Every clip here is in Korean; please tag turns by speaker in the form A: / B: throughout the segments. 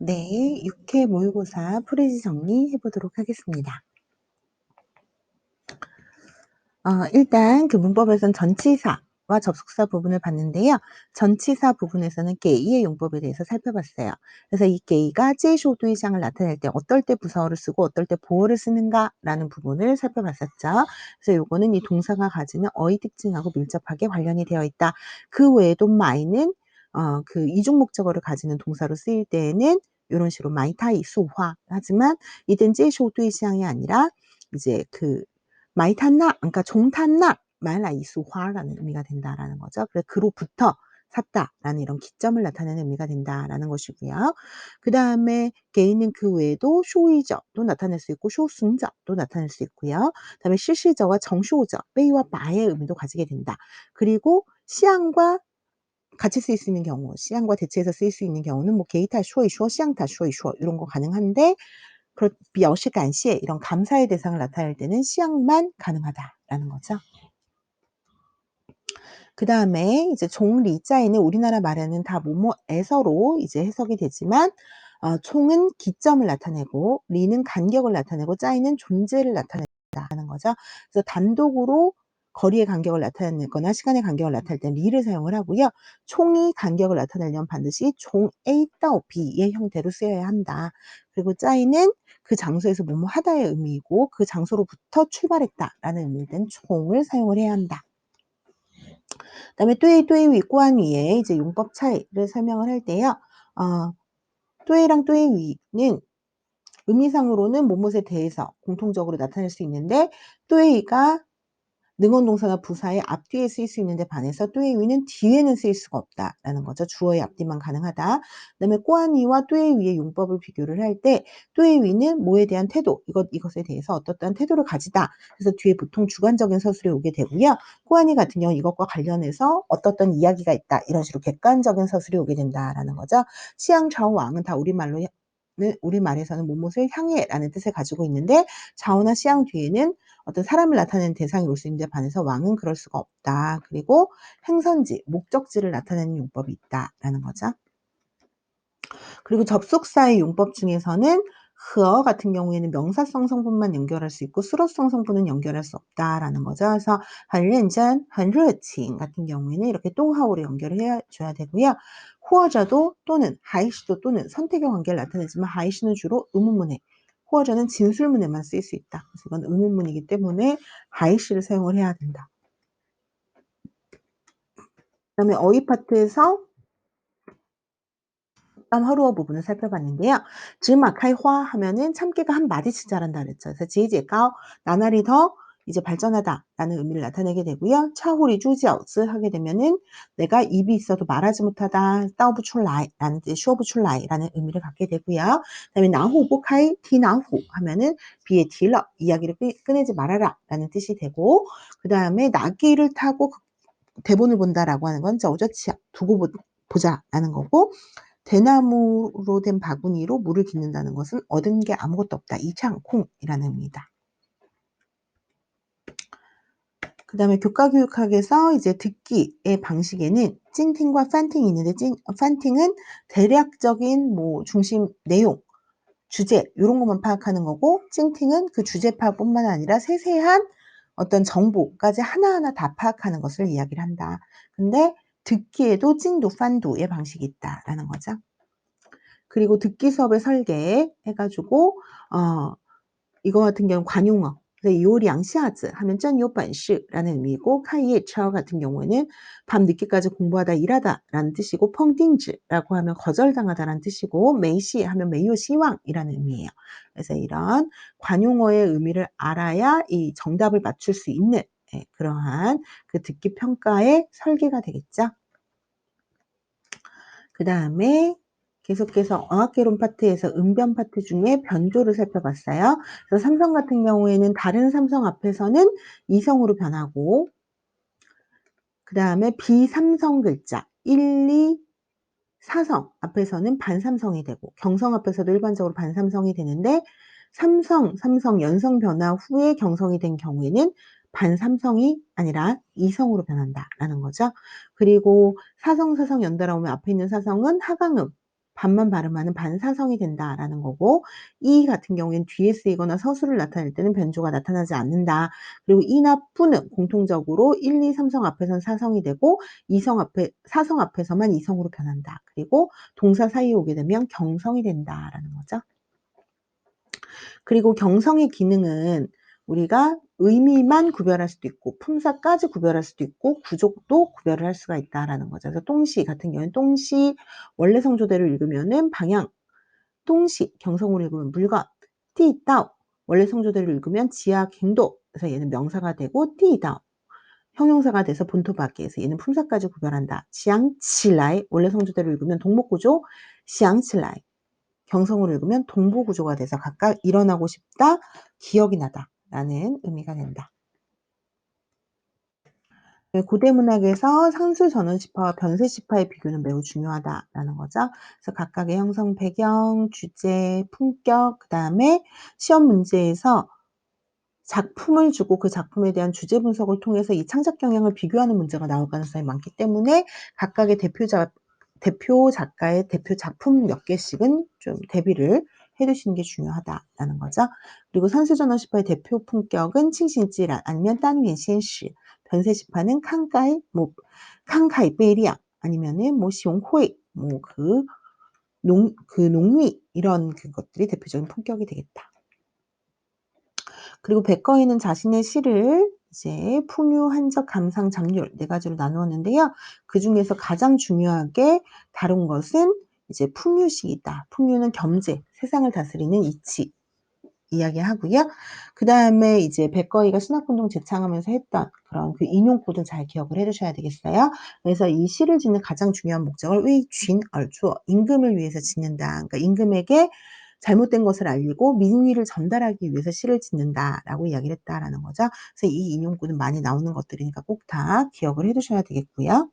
A: 네, 육회 모의고사 풀이지 정리해 보도록 하겠습니다. 일단 그 문법에선 전치사와 접속사 부분을 봤는데요. 전치사 부분에서는 게이의 용법에 대해서 살펴봤어요. 그래서 이 게이가 제이쇼對象을 나타낼 때 어떨 때 부사어를 쓰고 어떨 때 보어를 쓰는가라는 부분을 살펴봤었죠. 그래서 요거는 이 동사가 가지는 어휘 특징하고 밀접하게 관련이 되어 있다. 그 외에도 마이는 그 이중 목적어를 가지는 동사로 쓰일 때에는 요런 식으로 마이타이 수화 하지만 이땐 제이쇼對象이 아니라 이제 그 마이 탔나 그러니까 종 탔나 말라 이수화라는 의미가 된다라는 거죠. 그래서 그로부터 샀다라는 이런 기점을 나타내는 의미가 된다라는 것이고요. 그다음에 개인은 그 외에도 쇼이저도 나타낼 수 있고 쇼승저도 나타낼 수 있고요. 그다음에 실시저와 정쇼저, 빼이와 바의 의미도 가지게 된다. 그리고 시앙과 같이 쓰일 수 있는 경우, 시앙과 대체해서 쓰일 수 있는 경우는 뭐 게이타 쇼이쇼, 시앙타 쇼이쇼 이런 거 가능한데表示 感谢 이런 감사의 대상을 나타낼 때는 시앙만 가능하다라는 거죠. 그다음에 이제 종리자에는 우리나라 말에는 다 뭐뭐에서로 이제 해석이 되지만 총은 기점을 나타내고 리는 간격을 나타내고 짜이는 존재를 나타낸다는 거죠. 그래서 단독으로 거리의 간격을 나타내거나 시간의 간격을 나타낼 때는 리를 사용을 하고요. 총이 간격을 나타내려면 반드시 종 A 到B의 형태로 쓰여야 한다. 그리고 짜이는 그 장소에서 뭐뭐 하다의 의미이고 그 장소로부터 출발했다라는 의미일 땐 총을 사용을 해야 한다. 그다음에 뚜이 윗구한 위에 이제 용법 차이를 설명을 할 때요. 뚜이랑 뚜이 위는 의미상으로는 뭐뭇에 대해서 공통적으로 나타낼 수 있는데 뚜이가 능원 동사나 부사의 앞뒤에 쓰일 수 있는데 반해서 뚜에위는 뒤에는 쓰일 수가 없다라는 거죠. 주어의 앞뒤만 가능하다. 그다음에 꼬아니와 뚜에위의 용법을 비교를 할 때 뚜에위는 뭐에 대한 태도, 이것에 대해서 어떠한 태도를 가지다. 그래서 뒤에 보통 주관적인 서술이 오게 되고요. 꼬아니 같은 경우는 이것과 관련해서 어떠한 이야기가 있다. 이런 식으로 객관적인 서술이 오게 된다라는 거죠. 시앙차오왕은 다 우리말에서는 뭐뭇을 향해라는 뜻을 가지고 있는데 자오나 시앙 뒤에는 어떤 사람을 나타내는 대상이 올 수 있는데 반해서 왕은 그럴 수가 없다. 그리고 행선지, 목적지를 나타내는 용법이 있다라는 거죠. 그리고 접속사의 용법 중에서는 흐어 같은 경우에는 명사성 성분만 연결할 수 있고 수로성 성분은 연결할 수 없다라는 거죠. 그래서 很认真,很热情 같은 경우에는 이렇게 또하오로 연결을 해 줘야 되고요. 후어자도 또는 하이시도 또는 선택의 관계를 나타내지만 하이시는 주로 의문문에 후어자는 진술문에만 쓰일 수 있다. 그래서 이건 의문문이기 때문에 하이시를 사용을 해야 된다. 그다음에 어휘 파트에서 화루어 부분을 살펴봤는데요. 즈마카이화 하면은 참깨가 한 마디씩 자란다 그랬죠. 그래서 제이제까오 나날이 더 이제 발전하다라는 의미를 나타내게 되고요. 차후리 쭈지어즈 하게 되면은 내가 입이 있어도 말하지 못하다 따오부출라이라는 뜻, 쇼부출라이라는 의미를 갖게 되고요. 그다음에 나후보카이 티나후 하면은 비에 딜러 이야기를 꺼내지 말아라라는 뜻이 되고 그다음에 나귀를 타고 대본을 본다라고 하는 건 저저치야 두고 보자라는 거고 대나무로 된 바구니로 물을 깃는다는 것은 얻은 게 아무것도 없다. 이창콩이라는 의미다. 그다음에 교과교육학에서 이제 듣기의 방식에는 찡팅과 판팅이 있는데 판팅은 대략적인 뭐 중심 내용, 주제 요런 것만 파악하는 거고 찡팅은 그 주제 파악뿐만 아니라 세세한 어떤 정보까지 하나하나 다 파악하는 것을 이야기를 한다. 근데 듣기에도 찡두, 판두의 방식이 있다라는 거죠. 그리고 듣기 수업을 설계해 가지고 이거 같은 경우는 관용어. 그래서 요량시아즈 하면 真有本事라는 의미고 카이에차오 같은 경우에는 밤 늦게까지 공부하다 일하다라는 뜻이고 펑띵즈라고 하면 거절당하다라는 뜻이고 메이시 하면 메이요 시왕이라는 의미예요. 그래서 이런 관용어의 의미를 알아야 이 정답을 맞출 수 있는 그러한 그 듣기 평가의 설계가 되겠죠. 그다음에 계속해서 어학개론 파트에서 응변 파트 중에 변조를 살펴봤어요. 그래서 삼성 같은 경우에는 다른 삼성 앞에서는 이성으로 변하고 그다음에 비삼성 글자 1, 2, 사성 앞에서는 반삼성이 되고 경성 앞에서도 일반적으로 반삼성이 되는데 삼성 연성 변화 후에 경성이 된 경우에는 반삼성이 아니라 이성으로 변한다라는 거죠. 그리고 사성 연달아 오면 앞에 있는 사성은 하강음 반만 발음하는 반사성이 된다라는 거고 이 같은 경우에는 뒤에 쓰이거나 서술을 나타낼 때는 변조가 나타나지 않는다. 그리고 이나 뿌는 공통적으로 1, 2, 3성 앞에선 사성이 되고 사성 앞에서만 이성으로 변한다. 그리고 동사 사이에 오게 되면 경성이 된다라는 거죠. 그리고 경성의 기능은 우리가 의미만 구별할 수도 있고 품사까지 구별할 수도 있고 구족도 구별을 할 수가 있다라는 거죠. 그래서 똥시 같은 경우에는 똥시 원래 성조대로 읽으면은 방향, 똥시 경성으로 읽으면 물건, 띠다오 원래 성조대로 읽으면 지하 갱도 그래서 얘는 명사가 되고 띠다오 형용사가 돼서 본토 밖에서 얘는 품사까지 구별한다. 지앙칠라이 원래 성조대로 읽으면 동목구조 시앙칠라이 경성으로 읽으면 동보구조가 돼서 각각 일어나고 싶다, 기억이 나다라는 의미가 된다. 고대 문학에서 상수 전원시파와 변세시파의 비교는 매우 중요하다라는 거죠. 그래서 각각의 형성 배경, 주제, 품격, 그다음에 시험 문제에서 작품을 주고 그 작품에 대한 주제 분석을 통해서 이 창작 경향을 비교하는 문제가 나올 가능성이 많기 때문에 각각의 대표 작가의 대표 작품 몇 개씩은 좀 대비를 해 두시는 게 중요하다라는 거죠. 그리고 산수전원시파의 대표 품격은 칭신찌란 아니면 딴윈신시 변세시파는 칸카이贝리 아니면은 뭐 시용호이 농위 이런 그것들이 대표적인 품격이 되겠다. 그리고 백거이는 자신의 시를 이제 풍유, 한적, 감상, 장률 네 가지로 나누었는데요. 그중에서 가장 중요하게 다룬 것은 이제 풍유시이다. 풍유는 겸재, 세상을 다스리는 이치 이야기하고요. 그다음에 이제 백거이가 신학운동 제창하면서 했던 그런 그 인용구도 잘 기억을 해 두셔야 되겠어요. 그래서 이 시를 짓는 가장 중요한 목적을 의 쥔尔주어 임금을 위해서 짓는다. 그러니까 임금에게 잘못된 것을 알리고 민의를 전달하기 위해서 시를 짓는다라고 이야기를 했다라는 거죠. 그래서 이 인용구는 많이 나오는 것들이니까 꼭 다 기억을 해 두셔야 되겠고요.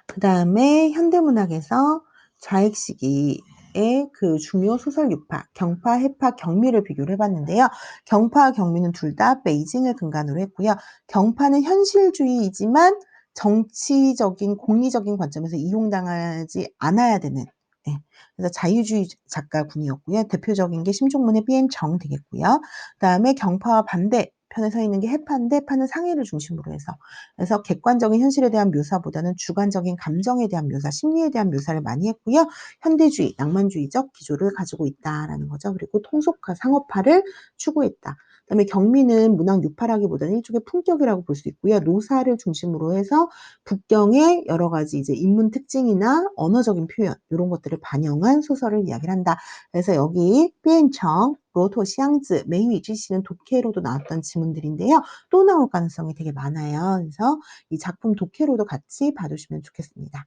A: 그다음에 현대문학에서 좌익 시기의 그 중요 소설 유파, 경파, 해파, 경미를 비교를 해 봤는데요. 경파와 경미는 둘 다 베이징을 근간으로 했고요. 경파는 현실주의이지만 정치적인 공리적인 관점에서 이용당하지 않아야 되는 예. 그래서 자유주의 작가군이었고요. 대표적인 게 심종문의 비엔청 되겠고요. 그다음에 경파와 반대편에 서 있는 게 해파인데 해파는 상해를 중심으로 해서 그래서 객관적인 현실에 대한 묘사보다는 주관적인 감정에 대한 묘사, 심리에 대한 묘사를 많이 했고요. 현대주의, 낭만주의적 기조를 가지고 있다라는 거죠. 그리고 통속화, 상업화를 추구했다. 그다음에 경미는 문학 유파라기보다는 일종의 품격이라고 볼 수 있고요. 노사를 중심으로 해서 북경의 여러 가지 이제 인문 특징이나 언어적인 표현 요런 것들을 반영한 소설을 이야기를 한다. 그래서 여기 비엔청, 로토, 시앙즈, 메이위지 씨는 독해로도 나왔던 지문들인데요. 또 나올 가능성이 되게 많아요. 그래서 이 작품 독해로도 같이 봐두시면 좋겠습니다.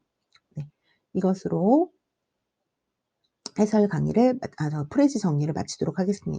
A: 네. 이것으로 해설 강의를 프레지 정리를 마치도록 하겠습니다.